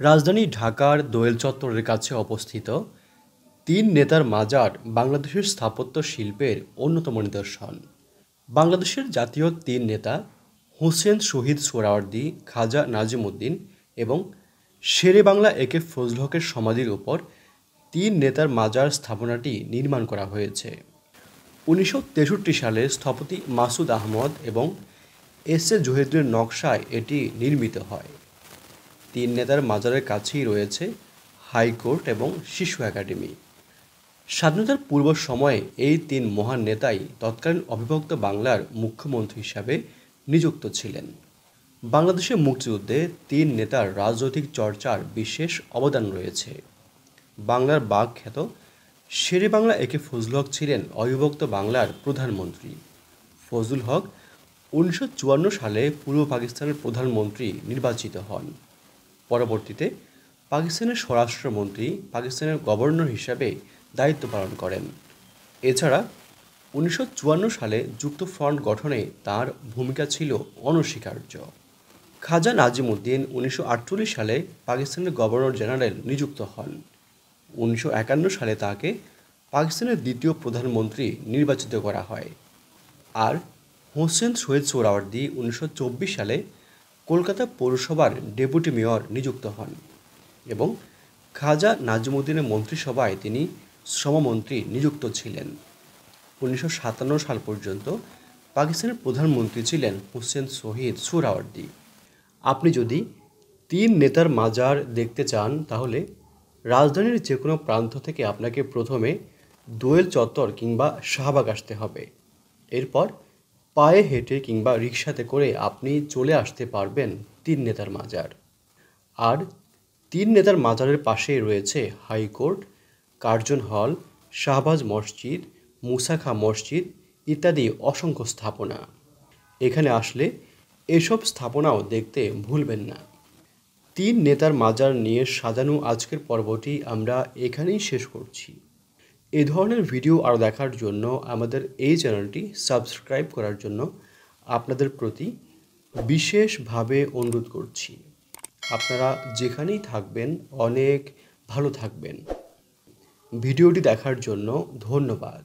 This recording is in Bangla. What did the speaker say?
রাজধানী ঢাকার দোয়েল চত্বরের কাছে অবস্থিত তিন নেতার মাজার বাংলাদেশের স্থাপত্য শিল্পের অন্যতম নিদর্শন। বাংলাদেশের জাতীয় তিন নেতা হোসেন শহীদ সোহরাওয়ার্দী, খাজা নাজিমুদ্দিন এবং শেরেবাংলা একে ফজল হকের সমাধির উপর তিন নেতার মাজার স্থাপনাটি নির্মাণ করা হয়েছে। ১৯৬৩ সালে স্থপতি মাসুদ আহমদ এবং এস এ জহিরুদ্দিনের নকশায় এটি নির্মিত হয়। তিন নেতার মাজারের কাছেই রয়েছে হাইকোর্ট এবং শিশু একাডেমি। স্বাধীনতার পূর্ব সময়ে এই তিন মহান নেতাই তৎকালীন অবিভক্ত বাংলার মুখ্যমন্ত্রী হিসাবে নিযুক্ত ছিলেন। বাংলাদেশের মুক্তিযুদ্ধে তিন নেতার রাজনৈতিক চর্চার বিশেষ অবদান রয়েছে। বাংলার বাঘ খ্যাত শেরেবাংলা একে ফজল হক ছিলেন অবিভক্ত বাংলার প্রধানমন্ত্রী। ফজলুল হক ১৯৫৪ সালে পূর্ব পাকিস্তানের প্রধানমন্ত্রী নির্বাচিত হন। পরবর্তীতে পাকিস্তানের স্বরাষ্ট্রমন্ত্রী পাকিস্তানের গভর্নর হিসাবে দায়িত্ব পালন করেন। এছাড়া ১৯৫৪ সালে যুক্তফ্রন্ট গঠনে তাঁর ভূমিকা ছিল অনস্বীকার্য। খাজা নাজিমুদ্দিন ১৯৪৮ সালে পাকিস্তানের গভর্নর জেনারেল নিযুক্ত হন। ১৯৫১ সালে তাকে পাকিস্তানের দ্বিতীয় প্রধানমন্ত্রী নির্বাচিত করা হয়। আর হোসেন শহীদ সোহরাওয়ার্দী ১৯২৪ সালে কলকাতা পৌরসভার ডেপুটি মেয়র নিযুক্ত হন এবং খাজা নাজিমুদ্দিনের মন্ত্রিসভায় তিনি শ্রমমন্ত্রী নিযুক্ত ছিলেন। ১৯৫৭ সাল পর্যন্ত পাকিস্তানের প্রধানমন্ত্রী ছিলেন হোসেন শহীদ সোহরাওয়ার্দী। আপনি যদি তিন নেতার মাজার দেখতে চান তাহলে রাজধানীর যে কোনো প্রান্ত থেকে আপনাকে প্রথমে দোয়েল চত্বর কিংবা শাহবাগ আসতে হবে। এরপর পায়ে হেঁটে কিংবা রিকশাতে করে আপনি চলে আসতে পারবেন তিন নেতার মাজার। আর তিন নেতার মাজারের পাশেই রয়েছে হাইকোর্ট, কার্জন হল, শাহবাজ মসজিদ, মুসা খাঁ মসজিদ ইত্যাদি অসংখ্য স্থাপনা। এখানে আসলে এসব স্থাপনাও দেখতে ভুলবেন না। তিন নেতার মাজার নিয়ে সাজানো আজকের পর্বটি আমরা এখানেই শেষ করছি। এ ধরনের ভিডিও আরও দেখার জন্য আমাদের এই চ্যানেলটি সাবস্ক্রাইব করার জন্য আপনাদের প্রতি বিশেষভাবে অনুরোধ করছি। আপনারা যেখানেই থাকবেন অনেক ভালো থাকবেন। ভিডিওটি দেখার জন্য ধন্যবাদ।